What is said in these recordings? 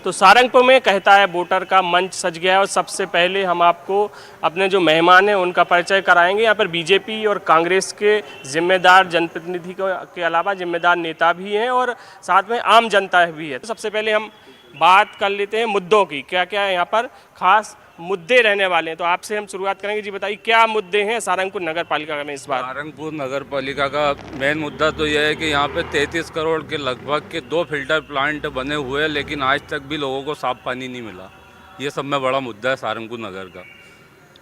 तो सारंगपुर में कहता है वोटर का मंच सज गया है और सबसे पहले हम आपको अपने जो मेहमान हैं उनका परिचय कराएंगे। यहाँ पर बीजेपी और कांग्रेस के जिम्मेदार जनप्रतिनिधि के अलावा जिम्मेदार नेता भी हैं और साथ में आम जनता भी है। तो सबसे पहले हम बात कर लेते हैं मुद्दों की, क्या क्या यहाँ पर खास मुद्दे रहने वाले हैं। तो आपसे हम शुरुआत करेंगे जी, बताइए क्या मुद्दे हैं सारंगपुर नगर पालिका में इस बार। सारंगपुर नगर पालिका का मेन मुद्दा तो यह है कि यहाँ पे 33 करोड़ के लगभग के 2 फिल्टर प्लांट बने हुए हैं, लेकिन आज तक भी लोगों को साफ पानी नहीं मिला। ये सब में बड़ा मुद्दा है सारंगपुर नगर का।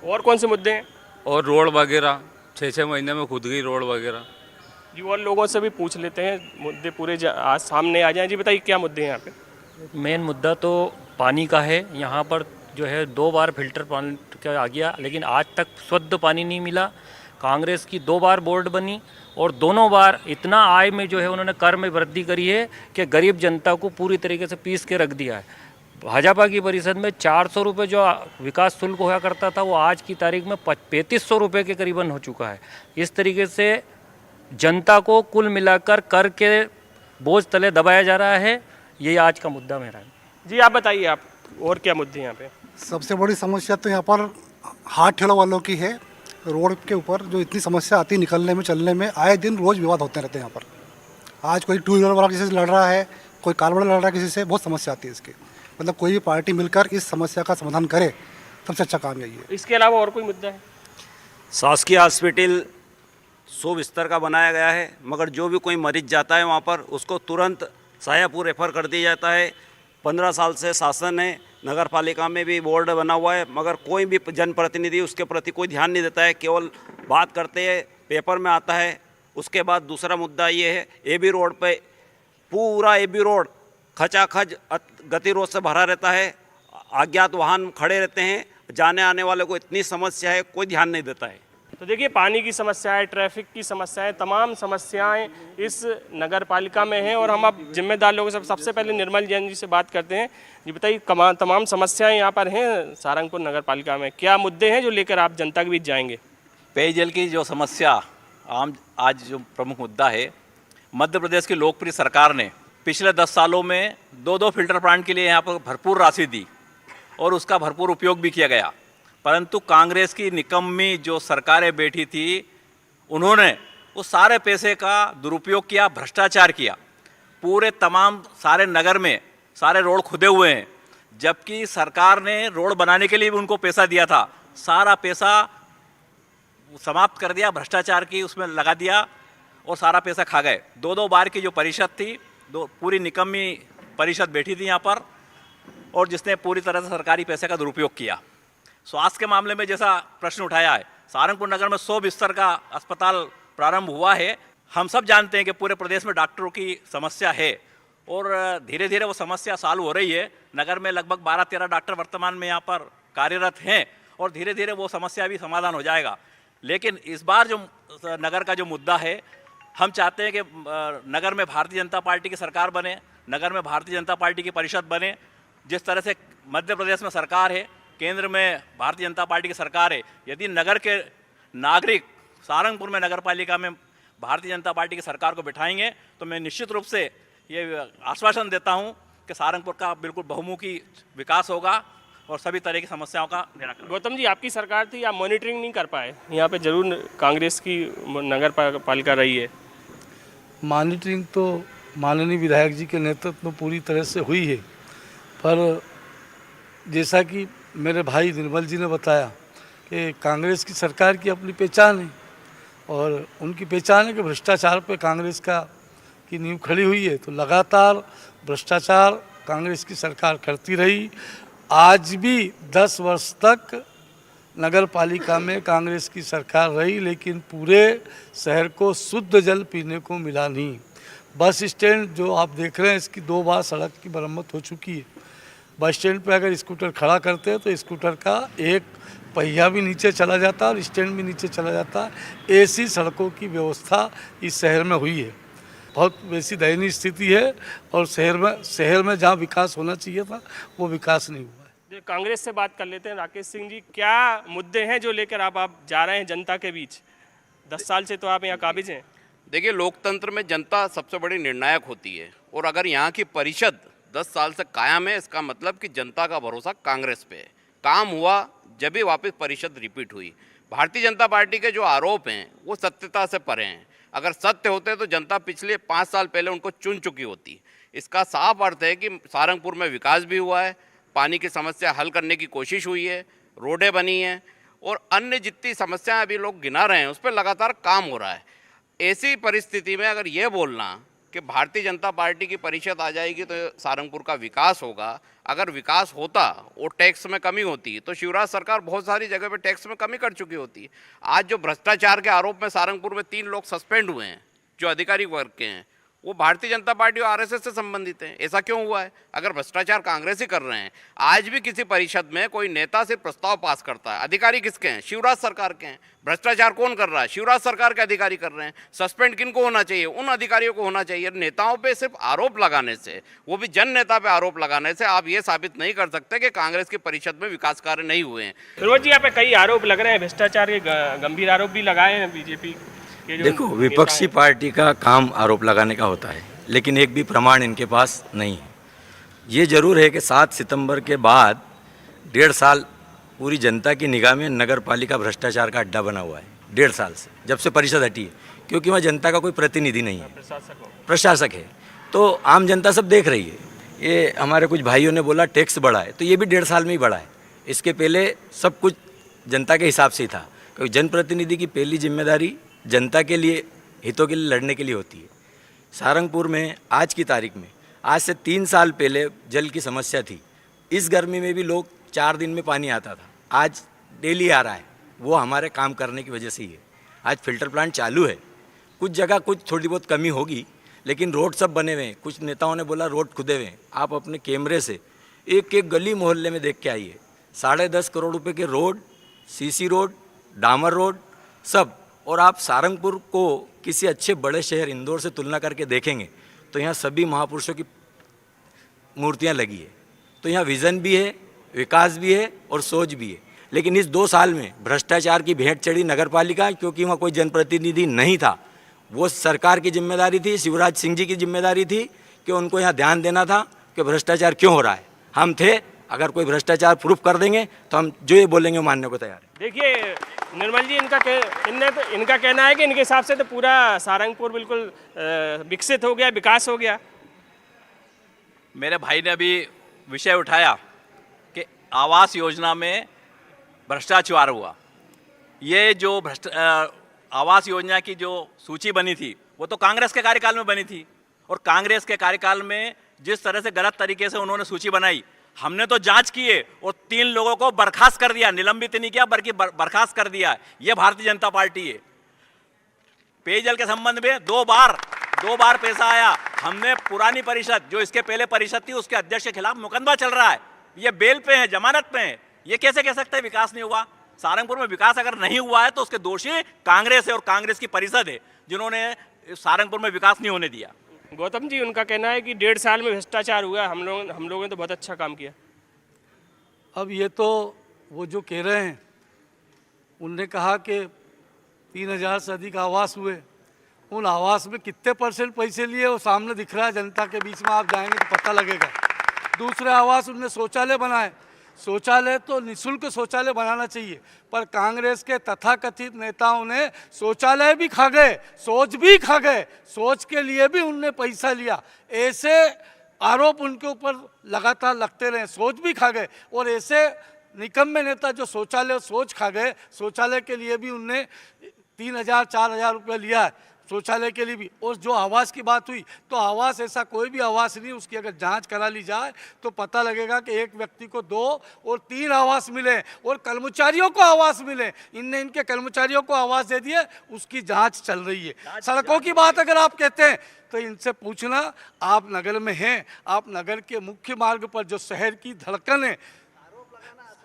और कौन से मुद्दे हैं? और रोड वगैरह 6-6 महीने में खुद गई रोड वगैरह। जी, और लोगों से भी पूछ लेते हैं, मुद्दे पूरे आज सामने आ जाएं। जी बताइए क्या मुद्दे हैं यहाँ पे। मेन मुद्दा तो पानी का है। यहाँ पर जो है 2 बार फिल्टर पानी का आ गया, लेकिन आज तक शुद्ध पानी नहीं मिला। कांग्रेस की 2 बार बोर्ड बनी और दोनों बार इतना आय में जो है उन्होंने कर में वृद्धि करी है कि गरीब जनता को पूरी तरीके से पीस के रख दिया है। भाजपा की परिषद में 400 रुपये जो विकास शुल्क हुआ करता था वो आज की तारीख में 3500 रुपये के करीबन हो चुका है। इस तरीके से जनता को कुल मिलाकर कर के बोझ तले दबाया जा रहा है। ये आज का मुद्दा मेरा है। जी आप बताइए, आप और क्या मुद्दे हैं यहाँ पे। सबसे बड़ी समस्या तो यहाँ पर हाथ ठेलों वालों की है। रोड के ऊपर जो इतनी समस्या आती है निकलने में चलने में, आए दिन रोज़ विवाद होते रहते हैं यहाँ पर। आज कोई 2 व्हीलर वाला किसी से लड़ रहा है, कोई कार वाला लड़ रहा है किसी से, बहुत समस्या आती है इसकी। मतलब कोई भी पार्टी मिलकर इस समस्या का समाधान करे, सबसे अच्छा काम यही है। इसके अलावा और कोई मुद्दा है? शासकीय हॉस्पिटल 100 बिस्तर का बनाया गया है, मगर जो भी कोई मरीज जाता है वहाँ पर उसको तुरंत शाहपुर रेफर कर दिया जाता है। 15 साल से शासन है, नगर पालिका में भी बोर्ड बना हुआ है, मगर कोई भी जनप्रतिनिधि उसके प्रति कोई ध्यान नहीं देता है, केवल बात करते हैं, पेपर में आता है। उसके बाद दूसरा मुद्दा ये है, एबी रोड पे पूरा एबी रोड खचाखच गतिरोध से भरा रहता है। अज्ञात वाहन खड़े रहते हैं, जाने आने वाले को इतनी समस्या है, कोई ध्यान नहीं देता है। तो देखिए, पानी की समस्या है, ट्रैफिक की समस्या है, तमाम समस्याएं इस नगर पालिका में हैं। और हम अब जिम्मेदार लोगों से सबसे पहले निर्मल जैन जी से बात करते हैं। जी बताइए, तमाम समस्याएं यहाँ पर हैं सारंगपुर नगर पालिका में, क्या मुद्दे हैं जो लेकर आप जनता के बीच जाएंगे? पेयजल की जो समस्या आज जो प्रमुख मुद्दा है, मध्य प्रदेश की लोकप्रिय सरकार ने पिछले 10 सालों में 2-2 फिल्टर प्लांट के लिए यहाँ पर भरपूर राशि दी और उसका भरपूर उपयोग भी किया गया। परंतु कांग्रेस की निकम्मी जो सरकारें बैठी थी, उन्होंने उस सारे पैसे का दुरुपयोग किया, भ्रष्टाचार किया। पूरे सारे नगर में सारे रोड खुदे हुए हैं, जबकि सरकार ने रोड बनाने के लिए भी उनको पैसा दिया था। सारा पैसा समाप्त कर दिया, भ्रष्टाचार की उसमें लगा दिया और सारा पैसा खा गए। 2-2 बार की जो परिषद थी, पूरी निकम्मी परिषद बैठी थी यहाँ पर, और जिसने पूरी तरह से सरकारी पैसे का दुरुपयोग किया। स्वास्थ्य के मामले में जैसा प्रश्न उठाया है, सारंगपुर नगर में 100 बिस्तर का अस्पताल प्रारंभ हुआ है। हम सब जानते हैं कि पूरे प्रदेश में डॉक्टरों की समस्या है और धीरे धीरे वो समस्या सॉल्व हो रही है। नगर में लगभग 12-13 डॉक्टर वर्तमान में यहाँ पर कार्यरत हैं और धीरे धीरे वो समस्या भी समाधान हो जाएगा। लेकिन इस बार जो नगर का जो मुद्दा है, हम चाहते हैं कि नगर में भारतीय जनता पार्टी की सरकार बने, नगर में भारतीय जनता पार्टी की परिषद बने। जिस तरह से मध्य प्रदेश में सरकार है, केंद्र में भारतीय जनता पार्टी की सरकार है, यदि नगर के नागरिक सारंगपुर में नगर पालिका में भारतीय जनता पार्टी की सरकार को बिठाएंगे तो मैं निश्चित रूप से ये आश्वासन देता हूं कि सारंगपुर का बिल्कुल बहुमुखी विकास होगा और सभी तरह की समस्याओं का निराकरण। गौतम जी, आपकी सरकार थी, आप मॉनिटरिंग नहीं कर पाए? यहाँ पे जरूर कांग्रेस की नगर पालिका रही है। मॉनिटरिंग तो माननीय विधायक जी के नेतृत्व में पूरी तरह से हुई है, पर जैसा कि मेरे भाई निर्मल जी ने बताया कि कांग्रेस की सरकार की अपनी पहचान है और उनकी पहचान है कि भ्रष्टाचार पे कांग्रेस की नींव खड़ी हुई है। तो लगातार भ्रष्टाचार कांग्रेस की सरकार करती रही। आज भी 10 वर्ष तक नगर पालिका में कांग्रेस की सरकार रही, लेकिन पूरे शहर को शुद्ध जल पीने को मिला नहीं। बस स्टैंड जो आप देख रहे हैं, इसकी 2 बार सड़क की मरम्मत हो चुकी है। बस स्टैंड पे अगर स्कूटर खड़ा करते हैं तो स्कूटर का एक पहिया भी नीचे चला जाता है और स्टैंड भी नीचे चला जाता है। ऐसी सड़कों की व्यवस्था इस शहर में हुई है। बहुत वैसी दयनीय स्थिति है और शहर में जहाँ विकास होना चाहिए था वो विकास नहीं हुआ है। कांग्रेस से बात कर लेते हैं। राकेश सिंह जी, क्या मुद्दे हैं जो लेकर आप जा रहे हैं जनता के बीच? 10 साल से तो आप यहाँ काबिज हैं। देखिए, लोकतंत्र में जनता सबसे बड़ी निर्णायक होती है और अगर यहाँ की परिषद 10 साल से कायम है। इसका मतलब कि जनता का भरोसा कांग्रेस पे है। काम हुआ जब भी वापस परिषद रिपीट हुई। भारतीय जनता पार्टी के जो आरोप हैं वो सत्यता से परे हैं। अगर सत्य होते तो जनता पिछले 5 साल पहले उनको चुन चुकी होती। इसका साफ अर्थ है कि सारंगपुर में विकास भी हुआ है, पानी की समस्या हल करने की कोशिश हुई है, रोडें बनी हैं और अन्य जितनी समस्याएं अभी लोग गिना रहे हैं उस पर लगातार काम हो रहा है। ऐसी परिस्थिति में अगर ये बोलना कि भारतीय जनता पार्टी की परिषद आ जाएगी तो सारंगपुर का विकास होगा, अगर विकास होता और टैक्स में कमी होती तो शिवराज सरकार बहुत सारी जगह पे टैक्स में कमी कर चुकी होती। आज जो भ्रष्टाचार के आरोप में सारंगपुर में 3 लोग सस्पेंड हुए हैं जो अधिकारी वर्ग के हैं, वो भारतीय जनता पार्टी और आरएसएस से संबंधित हैं। ऐसा क्यों हुआ है? अगर भ्रष्टाचार कांग्रेस ही कर रहे हैं, आज भी किसी परिषद में कोई नेता सिर्फ प्रस्ताव पास करता है, अधिकारी किसके हैं? शिवराज सरकार के हैं। भ्रष्टाचार कौन कर रहा है? शिवराज सरकार के अधिकारी कर रहे हैं। सस्पेंड किनको होना चाहिए? उन अधिकारियों को होना चाहिए। नेताओं पे सिर्फ आरोप लगाने से, वो भी जन नेता पे आरोप लगाने से आप ये साबित नहीं कर सकते कि कांग्रेस की परिषद में विकास कार्य नहीं हुए हैं। फिरोज जी, यहाँ पे कई आरोप लग रहे हैं, भ्रष्टाचार के गंभीर आरोप भी लगाए हैं बीजेपी के जो देखो, विपक्षी पार्टी का काम आरोप लगाने का होता है, लेकिन एक भी प्रमाण इनके पास नहीं है। ये जरूर है कि 7 सितंबर के बाद 1.5 साल पूरी जनता की निगाह में नगर पालिका भ्रष्टाचार का अड्डा बना हुआ है। 1.5 साल से, जब से परिषद हटी है, क्योंकि वहाँ जनता का कोई प्रतिनिधि नहीं है, प्रशासक है, तो आम जनता सब देख रही है। ये हमारे कुछ भाइयों ने बोला टैक्स बढ़ा है, तो ये भी 1.5 साल में ही बढ़ा है। इसके पहले सब कुछ जनता के हिसाब से ही था, क्योंकि जनप्रतिनिधि की पहली जिम्मेदारी जनता के लिए, हितों के लिए लड़ने के लिए होती है। सारंगपुर में आज की तारीख में, आज से 3 साल पहले जल की समस्या थी। इस गर्मी में भी लोग 4 दिन में पानी आता था, आज डेली आ रहा है। वो हमारे काम करने की वजह से ही है। आज फिल्टर प्लांट चालू है, कुछ जगह कुछ थोड़ी बहुत कमी होगी, लेकिन रोड सब बने हुए हैं। कुछ नेताओं ने बोला रोड खुदे हुए हैं। आप अपने कैमरे से एक एक गली मोहल्ले में देख के आइए, 10.5 करोड़ रुपए के रोड, सीसी रोड, डामर रोड सब। और आप सारंगपुर को किसी अच्छे बड़े शहर इंदौर से तुलना करके देखेंगे तो यहाँ सभी महापुरुषों की मूर्तियाँ लगी है। तो यहाँ विज़न भी है, विकास भी है और सोच भी है। लेकिन इस 2 साल में भ्रष्टाचार की भेंट चढ़ी नगर पालिका, क्योंकि वहाँ कोई जनप्रतिनिधि नहीं था। वो सरकार की जिम्मेदारी थी, शिवराज सिंह जी की जिम्मेदारी थी कि उनको यहाँ ध्यान देना था कि भ्रष्टाचार क्यों हो रहा है। हम थे, अगर कोई भ्रष्टाचार प्रूफ कर देंगे तो हम जो ये बोलेंगे वो मानने को तैयार है। देखिए निर्मल जी, इनका कहना है कि इनके हिसाब से तो पूरा सारंगपुर बिल्कुल विकसित हो गया, विकास हो गया। मेरे भाई ने अभी विषय उठाया कि आवास योजना में भ्रष्टाचार हुआ। ये जो आवास योजना की जो सूची बनी थी वो तो कांग्रेस के कार्यकाल में बनी थी, और कांग्रेस के कार्यकाल में जिस तरह से गलत तरीके से उन्होंने सूची बनाई, हमने तो जांच किए और 3 लोगों को बर्खास्त कर दिया, निलंबित नहीं किया बल्कि बर्खास्त कर दिया। ये भारतीय जनता पार्टी है। पेयजल के संबंध में 2 बार पैसा आया। हमने पुरानी परिषद, जो इसके पहले परिषद थी, उसके अध्यक्ष के खिलाफ मुकदमा चल रहा है। ये बेल पे है, जमानत पे है। ये कैसे कह सकते हैं विकास नहीं हुआ? सारंगपुर में विकास अगर नहीं हुआ है तो उसके दोषी कांग्रेस है और कांग्रेस की परिषद है, जिन्होंने सारंगपुर में विकास नहीं होने दिया। गौतम जी, उनका कहना है कि 1.5 साल में भ्रष्टाचार हुआ, हम लोगों ने तो बहुत अच्छा काम किया। अब ये तो वो जो कह रहे हैं, उनने कहा कि 3000 से अधिक आवास हुए। उन आवास में कितने % पैसे लिए वो सामने दिख रहा है जनता के बीच में, आप जाएंगे तो पता लगेगा। दूसरे आवास उनने शौचालय बनाए। शौचालय तो निःशुल्क शौचालय बनाना चाहिए, पर कांग्रेस के तथाकथित नेताओं ने शौचालय भी खा गए, सोच भी खा गए, सोच के लिए भी उनने पैसा लिया। ऐसे आरोप उनके ऊपर लगातार लगते रहे, सोच भी खा गए। और ऐसे निकम्मे नेता जो शौचालय सोच खा गए, शौचालय के लिए भी उनने 3000-4000 रुपये लिया है शौचालय के लिए भी। और जो आवास की बात हुई, तो आवास ऐसा कोई भी आवास नहीं, उसकी अगर जांच करा ली जाए तो पता लगेगा कि एक व्यक्ति को 2 और 3 आवास मिले और कर्मचारियों को आवास मिले। इनने इनके कर्मचारियों को आवास दे दिए, उसकी जांच चल रही है। सड़कों की बात अगर आप कहते हैं तो इनसे पूछना, आप नगर में हैं, आप नगर के मुख्य मार्ग पर जो शहर की धड़कन है,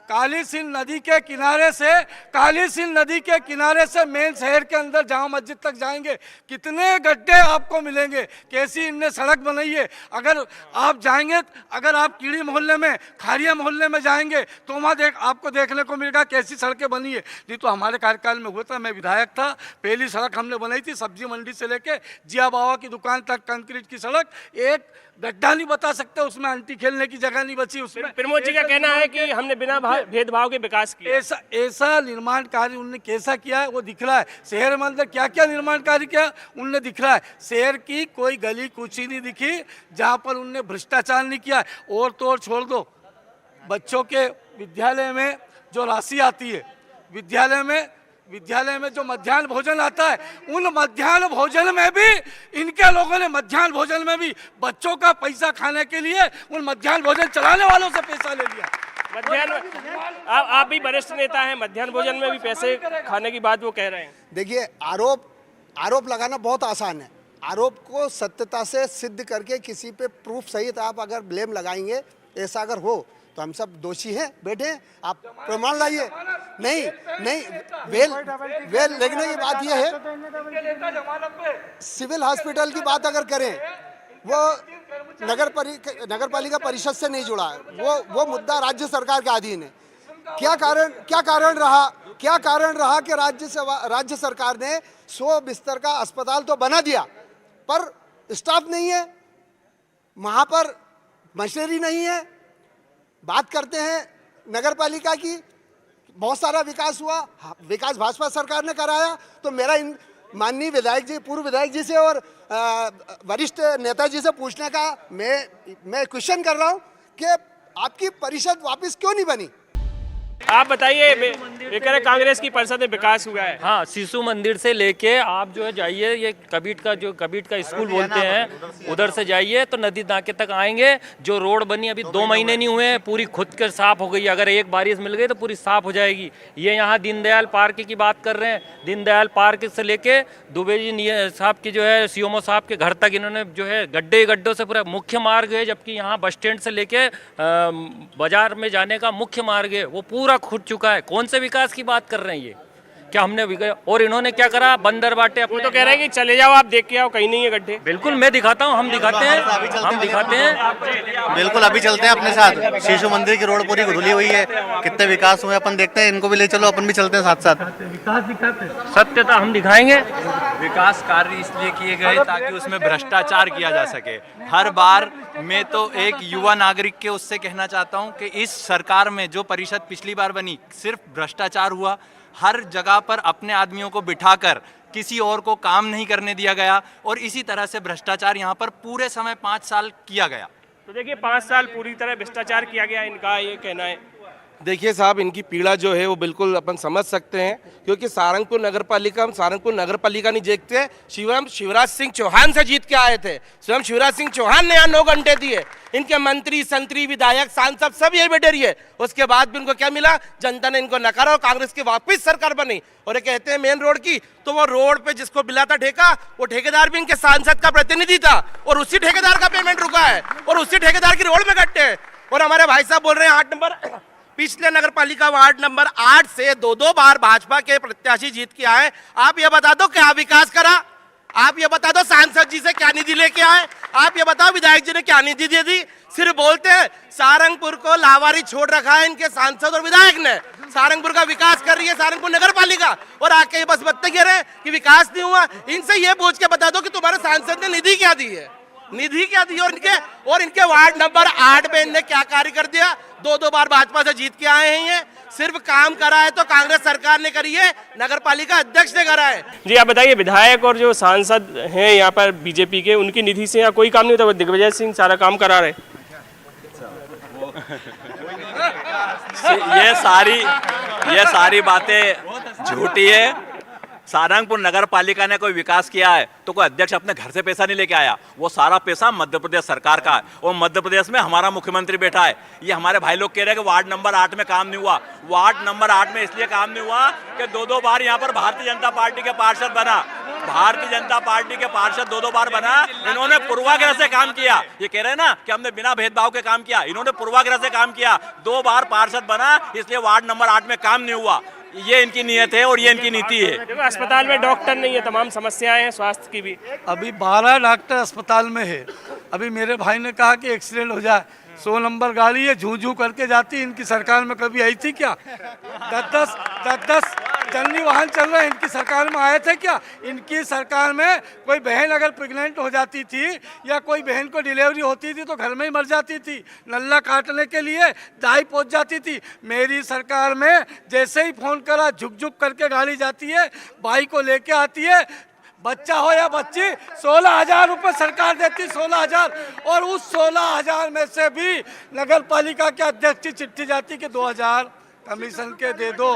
काली सिंध नदी के किनारे से, काली सिंध नदी के किनारे से मेन शहर के अंदर जामा मस्जिद तक जाएंगे, कितने गड्ढे आपको मिलेंगे। कैसी इनने सड़क बनाई है। अगर आप जाएंगे, अगर आप कीड़ी मोहल्ले में, खारिया मोहल्ले में जाएंगे तो वहाँ आपको देखने को मिलेगा कैसी सड़कें बनी है। नहीं तो हमारे कार्यकाल में हुआ था, मैं विधायक था, पहली सड़क हमने बनाई थी सब्जी मंडी से लेके जिया बाबा की दुकान तक, कंक्रीट की सड़क, एक गड्ढा नहीं बता सकते उसमें, आंटी खेलने की जगह नहीं बची उसमें। प्रमोद जी का कहना है कि हमने बिना भेदभाव के विकास किया। ऐसा निर्माण कार्य उन्होंने कैसा किया है वो दिख रहा है। शहर में अंदर क्या क्या निर्माण कार्य किया उनने दिख रहा है। शहर की कोई गली कुची नहीं दिखी जहाँ पर उनने भ्रष्टाचार नहीं किया है। और तो और छोड़ दो, बच्चों के विद्यालय में जो राशि आती है, विद्यालय में जो मध्याह्न भोजन आता है, उन मध्याह्न भोजन में भी इनके लोगों ने मध्याह्न भोजन में भी बच्चों का पैसा खाने के लिए उन मध्याह्न भोजन चलाने वालों से पैसा ले लिया। मध्याह्न आप भी वरिष्ठ नेता हैं, मध्याह्न भोजन में भी पैसे खाने की बात वो कह रहे हैं। देखिए, आरोप लगाना बहुत आसान है। आरोप को सत्यता से सिद्ध करके किसी पे प्रूफ सहित आप अगर ब्लेम लगाएंगे, ऐसा अगर हो तो हम सब दोषी हैं, बैठे आप प्रमाण लाइए। नहीं वेल लिखने की बात यह है, सिविल हॉस्पिटल की बात अगर करें, वो नगर पालिका परिषद से नहीं जुड़ा है, वो मुद्दा राज्य सरकार के अधीन है। क्या कारण रहा कि राज्य सरकार ने 100 बिस्तर का अस्पताल तो बना दिया, पर स्टाफ नहीं है, वहाँ पर मशीनरी नहीं है। बात करते हैं नगर पालिका की, बहुत सारा विकास हुआ, विकास भाजपा सरकार ने कराया। तो मेरा माननीय विधायक जी, पूर्व विधायक जी से और वरिष्ठ नेताजी से पूछने का मैं क्वेश्चन कर रहा हूं कि आपकी परिषद वापस क्यों नहीं बनी। आप बताइए, ये कह रहे कांग्रेस की परिषद में विकास हुआ है। हाँ, शिशु मंदिर से लेके आप जो है जाइए, ये कबीट का स्कूल बोलते हैं, उधर से जाइए तो नदी नाके तक आएंगे। जो रोड बनी अभी 2 महीने नहीं हुए हैं, पूरी खुद कर साफ हो गई। अगर एक बारिश मिल गई तो पूरी साफ हो जाएगी। ये यहाँ दीनदयाल पार्क की बात कर रहे हैं, दीनदयाल पार्क से लेके दुबे जी साहब की जो है सीएमओ साहब के घर तक इन्होंने जो है गड्ढों से पूरा मुख्य मार्ग है, जबकि यहाँ बस स्टैंड से लेके बाजार में जाने का मुख्य मार्ग है वो पूरा खुद चुका है। कौन से विकास की बात कर रहे हैं ये? क्या हमने और इन्होंने क्या करा, बंदर बांटे अपने। वो तो कह रहे हैं कि चले जाओ, आप देख के आओ, कहीं नहीं है गड्ढे। बिल्कुल, मैं दिखाता हूँ, हम दिखाते हैं। बिल्कुल, अभी चलते हैं अपने साथ। शिशु मंदिर की रोड पूरी धुली हुई है, कितने विकास हुए अपन देखते हैं, इनको भी ले चलो, अपन भी चलते हैं साथ साथ। विकास दिखाते, सत्यता हम दिखाएंगे। विकास कार्य इसलिए किए गए ताकि उसमें भ्रष्टाचार किया जा सके। हर बार मैं तो एक युवा नागरिक के उससे कहना चाहता हूं कि इस सरकार में जो परिषद पिछली बार बनी, सिर्फ भ्रष्टाचार हुआ। हर जगह पर अपने आदमियों को बिठाकर किसी और को काम नहीं करने दिया गया, और इसी तरह से भ्रष्टाचार यहाँ पर पूरे समय 5 साल किया गया। तो देखिए, 5 साल पूरी तरह भ्रष्टाचार किया गया, इनका ये कहना है। देखिए साहब, इनकी पीड़ा जो है वो बिल्कुल अपन समझ सकते हैं, क्योंकि सारंगपुर नगर पालिका नहीं जीतते, शिवराज सिंह चौहान से जीत के आए थे। स्वयं शिवराज सिंह चौहान ने यहाँ 9 घंटे दिए। इनके मंत्री, संतरी, विधायक, सांसद सब ये बैठे रहिए। उसके बाद भी उनको क्या मिला? जनता ने इनको नकारा और कांग्रेस की वापस सरकार बनी। और ये कहते हैं मेन रोड की, तो वो रोड पे जिसको मिला था ठेका, वो ठेकेदार भी इनके सांसद का प्रतिनिधि था, और उसी ठेकेदार का पेमेंट रुका है, और उसी ठेकेदार की रोड में गट्टे हैं। और हमारे भाई साहब बोल रहे हैं 8 नंबर, पिछले नगर पालिका वार्ड नंबर 8 से 2 बार भाजपा के प्रत्याशी जीत के आए। आप ये बता दो क्या विकास करा? आप ये बता दो सांसद जी से क्या निधि लेके आए? आप ये बताओ विधायक जी ने क्या निधि दे दी? सिर्फ बोलते हैं। सारंगपुर को लावारी छोड़ रखा है इनके सांसद और विधायक ने। सारंगपुर का विकास कर रही है सारंगपुर नगर पालिका, और आके बस बत्ते कह रहे हैं कि विकास नहीं हुआ। इनसे ये पूछ के बता दो कि तुम्हारे सांसद ने निधि क्या दी है, और इनके वार्ड नंबर 8 में इनने क्या कार्य कर दिया? 2 बार भाजपा से जीत के आए हैं। ये सिर्फ काम करा है तो कांग्रेस सरकार ने करी है, नगर पालिका अध्यक्ष ने करा है। जी आप बताइए, विधायक और जो सांसद हैं यहाँ पर बीजेपी के, उनकी निधि से यहाँ कोई काम नहीं होता, दिग्विजय सिंह सारा काम करा रहे। ये सारी बातें झूठी है। सारंगपुर नगर पालिका ने कोई विकास किया है तो कोई अध्यक्ष अपने घर से पैसा नहीं लेके आया, वो सारा पैसा मध्य प्रदेश सरकार का है, और मध्य प्रदेश में हमारा मुख्यमंत्री बैठा है। ये हमारे भाई लोग कह रहे हैं कि वार्ड नंबर 8 में काम नहीं हुआ। वार्ड नंबर 8 में इसलिए काम नहीं हुआ कि 2 बार यहाँ पर भारतीय जनता पार्टी के पार्षद बना। भारतीय जनता पार्टी के पार्षद 2-2 बार बना, इन्होंने पूर्वाग्रह से काम किया। ये कह रहे हैं ना कि हमने बिना भेदभाव के काम किया, इन्होंने पूर्वाग्रह से काम किया। 2 बार पार्षद बना, इसलिए वार्ड नंबर 8 में काम नहीं हुआ। ये इनकी नीयत है और ये इनकी नीति है। देखो अस्पताल में डॉक्टर नहीं है, तमाम समस्याएं हैं स्वास्थ्य की भी। अभी 12 डॉक्टर अस्पताल में है। अभी मेरे भाई ने कहा कि एक्सीडेंट हो जाए, 100 नंबर गाड़ी है, झू झू करके जाती। इनकी सरकार में कभी आई थी क्या? 10-10 जननी वाहन चल रहे हैं, इनकी सरकार में आए थे क्या? इनकी सरकार में कोई बहन अगर प्रेग्नेंट हो जाती थी या कोई बहन को डिलीवरी होती थी तो घर में ही मर जाती थी। नल्ला काटने के लिए दाई पहुंच जाती थी। मेरी सरकार में जैसे ही फोन करा, झुक झुक करके गाड़ी जाती है, भाई को लेके आती है, बच्चा हो या बच्ची, 16,000 रुपये सरकार देती, 16,000। और उस 16,000 में से भी नगर पालिका के अध्यक्ष की चिट्ठी जाती कि 2,000 कमीशन के दे दो,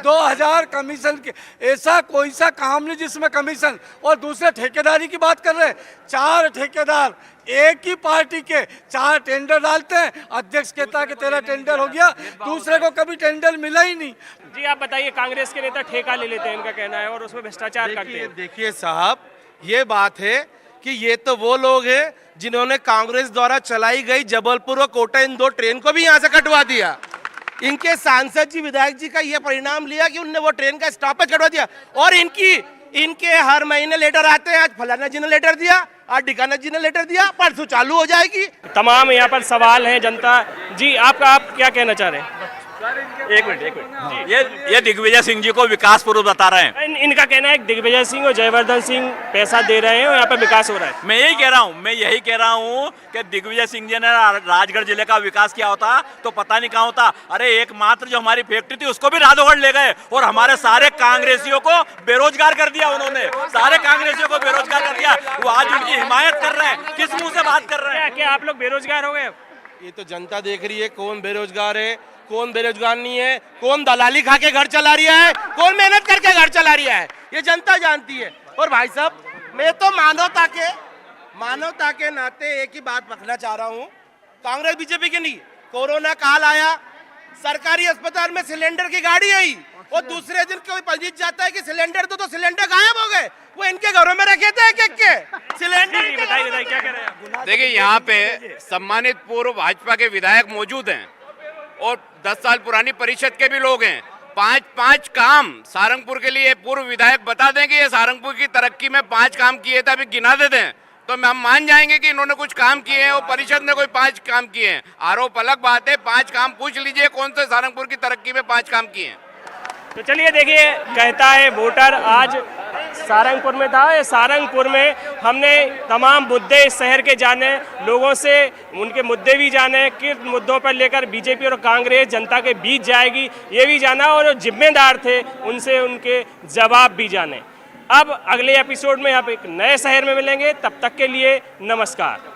2,000 कमीशन के। ऐसा कोई सा काम नहीं जिसमें कमीशन। और दूसरे ठेकेदारी की बात कर रहे हैं, 4 ठेकेदार एक ही पार्टी के 4 टेंडर डालते हैं। अध्यक्ष कहता है कि तेरा टेंडर हो गया, दूसरे को कभी टेंडर मिला ही नहीं। जी आप बताइए, कांग्रेस के नेता ठेका ले लेते हैं, इनका कहना है, और उसमें भ्रष्टाचार करते हैं। देखिए साहब, ये बात है कि ये तो वो लोग हैं जिन्होंने कांग्रेस द्वारा चलाई गई जबलपुर और कोटा इन 2 ट्रेन को भी यहाँ से कटवा दिया। इनके सांसद जी, विधायक जी का ये परिणाम लिया कि उनने वो ट्रेन का स्टॉपेज कटवा दिया। और इनके हर महीने लेटर आते हैं, आज फलाना जी ने लेटर दिया, आज ढिकाना जी ने लेटर दिया, परसों चालू हो जाएगी। तमाम यहाँ पर सवाल हैं जनता जी, आप क्या कहना चाह रहे हैं? एक मिनट। ये दिग्विजय सिंह जी को विकास पूर्व बता रहे हैं। इनका कहना है दिग्विजय सिंह और जयवर्धन सिंह पैसा दे रहे हैं और यहाँ पे विकास हो रहा है। मैं यही कह रहा हूँ कि दिग्विजय सिंह जी ने राजगढ़ जिले का विकास किया होता तो पता नहीं कहाँ होता। अरे एकमात्र जो हमारी फैक्ट्री थी उसको भी राधोगढ़ ले गए और हमारे सारे कांग्रेसियों को बेरोजगार कर दिया उन्होंने। सारे कांग्रेसियों को बेरोजगार कर दिया। वो आज उनकी हिमायत कर रहे हैं। किस मुंह से बात कर रहे हैं? क्या आप लोग बेरोजगार हो गए? ये तो जनता देख रही है कौन बेरोजगार है, कौन बेरोजगार नहीं है, कौन दलाली खा के घर चला रहा है, कौन मेहनत करके घर चला रहा है, ये जनता जानती है। और भाई साहब, मैं तो मानवता के नाते एक ही बात रखना चाह रहा हूँ, कांग्रेस बीजेपी की नहीं। कोरोना काल आया, सरकारी अस्पताल में सिलेंडर की गाड़ी आई और दूसरे दिन कोई पहुंच जाता है कि सिलेंडर तो सिलेंडर गायब हो गए। वो इनके घरों में रखे थे एक के सिलेंडर। बताइए क्या कह रहे हैं? देखिए, यहाँ पे सम्मानित पूर्व भाजपा के विधायक मौजूद हैं और 10 साल पुरानी परिषद के भी लोग हैं। 5 काम सारंगपुर के लिए पूर्व विधायक बता दें कि ये सारंगपुर की तरक्की में 5 काम किए थे, अभी गिना देते हैं तो हम मान जाएंगे कि इन्होंने कुछ काम किए हैं और परिषद ने कोई 5 काम किए हैं। आरोप अलग बात है, 5 काम पूछ लीजिए कौन से सारंगपुर की तरक्की में 5 काम किए हैं। तो चलिए देखिए, कहता है वोटर। आज सारंगपुर में था। सारंगपुर में हमने तमाम मुद्दे इस शहर के जाने, लोगों से उनके मुद्दे भी जाने, किस मुद्दों पर लेकर बीजेपी और कांग्रेस जनता के बीच जाएगी ये भी जाना, और जो जिम्मेदार थे उनसे उनके जवाब भी जाने। अब अगले एपिसोड में आप एक नए शहर में मिलेंगे, तब तक के लिए नमस्कार।